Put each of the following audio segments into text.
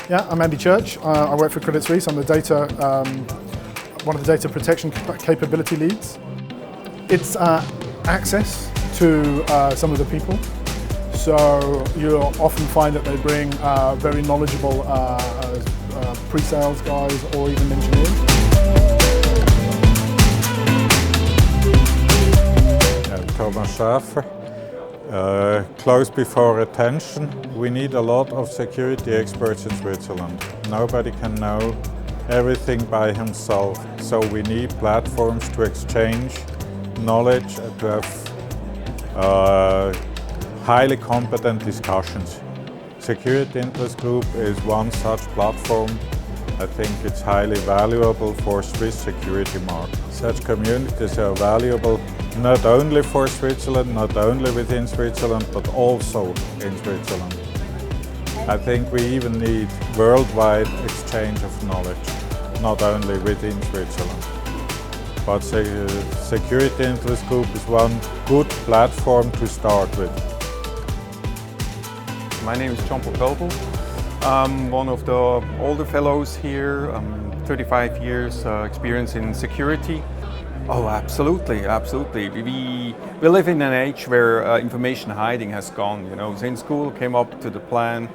Yeah, I'm Andy Church. I work for Credit Suisse. I'm the one of the data protection capability leads. It's access to some of the people. So you'll often find that they bring very knowledgeable pre-sales guys or even engineers. Thomas Schäfer. Close before attention. We need a lot of security experts in Switzerland. Nobody can know everything by himself, so we need platforms to exchange knowledge and to have highly competent discussions. Security Interest Group is one such platform. I think it's highly valuable for Swiss security market. Such communities are valuable not only for Switzerland, not only within Switzerland, but also in Switzerland. I think we even need worldwide exchange of knowledge, not only within Switzerland. But Security Interest Group is one good platform to start with. My name is John Popelbel. I'm one of the older fellows here, 35 years experience in security. Oh, absolutely, absolutely. We live in an age where information hiding has gone. You know, since Google came up to the plan,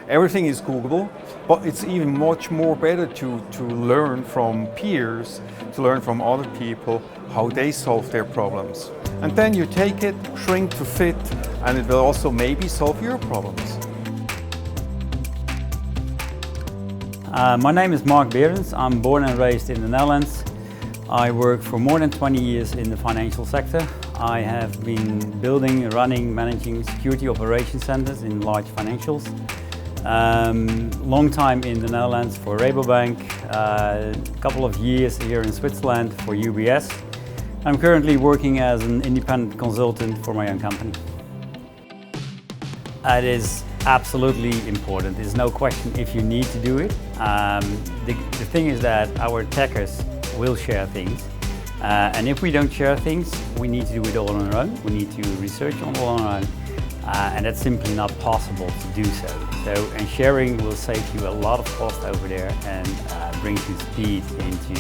everything is Googleable, but it's even much more better to learn from peers, to learn from other people how they solve their problems. And then you take it, shrink to fit, and it will also maybe solve your problems. My name is Mark Berends. I'm born and raised in the Netherlands. I work for more than 20 years in the financial sector. I have been building, running, managing security operations centers in large financials. Long time in the Netherlands for Rabobank, a couple of years here in Switzerland for UBS. I'm currently working as an independent consultant for my own company. It is absolutely important. There's no question if you need to do it. The thing is that our attackers will share things. And if we don't share things, we need to do it all on our own. We need to research all on our own. And that's simply not possible to do so. And sharing will save you a lot of cost over there and brings you speed into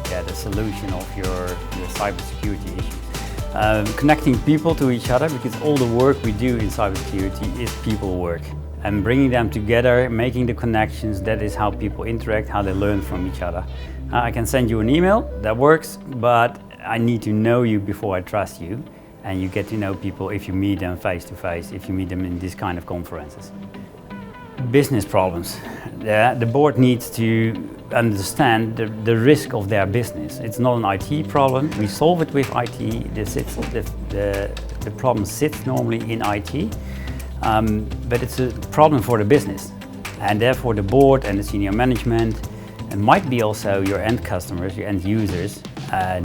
the solution of your cybersecurity issues. Connecting people to each other, because all the work we do in cybersecurity is people work. And bringing them together, making the connections, that is how people interact, how they learn from each other. I can send you an email, that works, but I need to know you before I trust you. And you get to know people if you meet them face to face, if you meet them in this kind of conferences. Business problems. The board needs to understand the risk of their business. It's not an IT problem. We solve it with IT. The problem sits normally in IT, but it's a problem for the business. And therefore the board and the senior management, and might be also your end customers, your end users,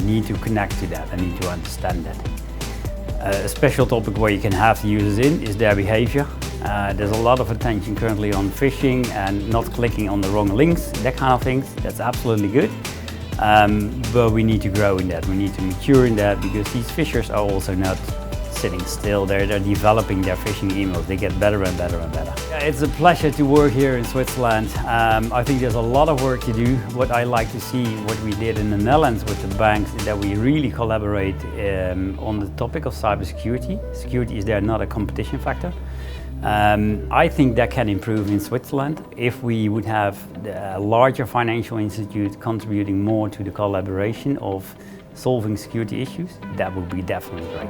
need to connect to that and need to understand that. A special topic where you can have the users in is their behavior. There's a lot of attention currently on phishing and not clicking on the wrong links, that kind of things. That's absolutely good. But we need to grow in that. We need to mature in that, because these phishers are also not sitting still. They're developing their phishing emails. They get better and better and better. It's a pleasure to work here in Switzerland. I think there's a lot of work to do. What I like to see, what we did in the Netherlands with the banks, is that we really collaborate on the topic of cybersecurity. Security is there not a competition factor. I think that can improve in Switzerland if we would have a larger financial institute contributing more to the collaboration of solving security issues. That would be definitely great.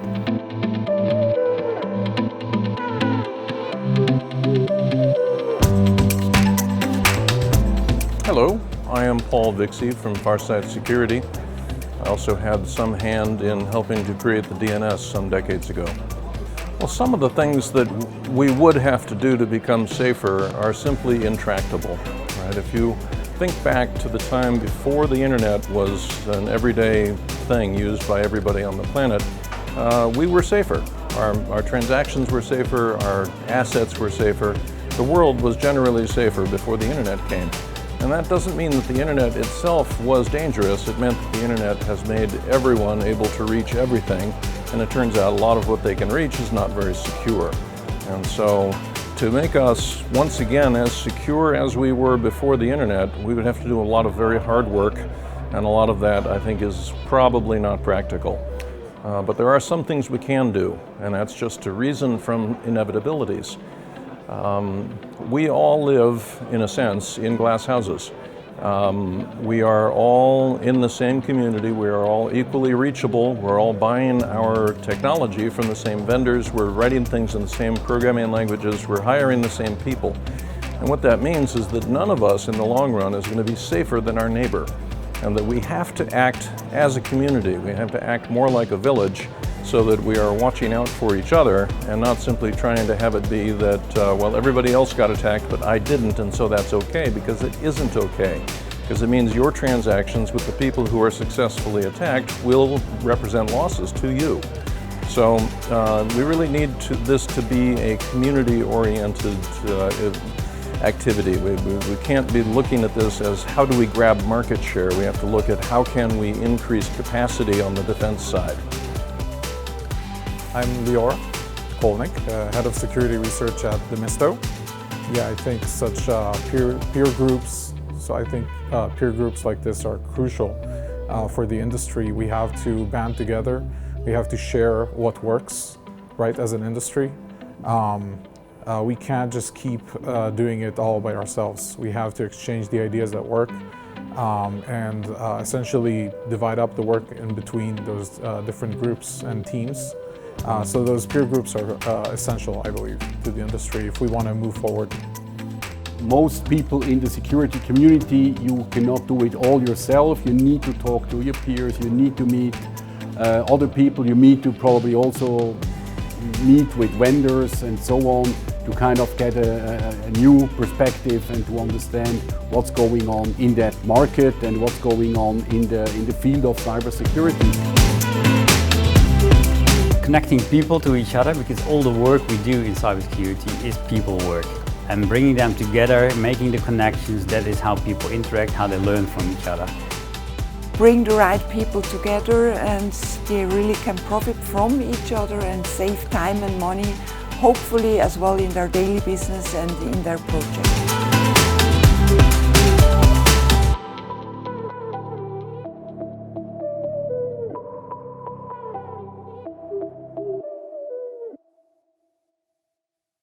Hello, I am Paul Vixie from Farsight Security. I also had some hand in helping to create the DNS some decades ago. Well, some of the things that we would have to do to become safer are simply intractable, right? If you think back to the time before the internet was an everyday thing used by everybody on the planet, we were safer. Our transactions were safer, our assets were safer. The world was generally safer before the internet came. And that doesn't mean that the internet itself was dangerous. It meant that the internet has made everyone able to reach everything. And it turns out a lot of what they can reach is not very secure. And so to make us, once again, as secure as we were before the internet, we would have to do a lot of very hard work, and a lot of that, I think, is probably not practical. But there are some things we can do, and that's just to reason from inevitabilities. We all live, in a sense, in glass houses. We are all in the same community, we are all equally reachable, we're all buying our technology from the same vendors, we're writing things in the same programming languages, we're hiring the same people. And what that means is that none of us in the long run is going to be safer than our neighbor, and that we have to act as a community, we have to act more like a village so that we are watching out for each other and not simply trying to have it be that, well, everybody else got attacked but I didn't, and so that's okay, because it isn't okay. Because it means your transactions with the people who are successfully attacked will represent losses to you. So we really need this to be a community-oriented activity. We can't be looking at this as how do we grab market share. We have to look at how can we increase capacity on the defense side. I'm Lior Kolnick, Head of Security Research at Demisto. Yeah, I think such peer groups, peer groups like this are crucial for the industry. We have to band together, we have to share what works, right, as an industry. We can't just keep doing it all by ourselves. We have to exchange the ideas that work and essentially divide up the work in between those different groups and teams. So those peer groups are essential, I believe, to the industry if we want to move forward. Most people in the security community, you cannot do it all yourself. You need to talk to your peers, you need to meet other people, you need to probably also meet with vendors and so on to kind of get a new perspective and to understand what's going on in that market and what's going on in the field of cybersecurity. Connecting people to each other, because all the work we do in cybersecurity is people work. And bringing them together, making the connections, that is how people interact, how they learn from each other. Bring the right people together and they really can profit from each other and save time and money, hopefully as well in their daily business and in their project.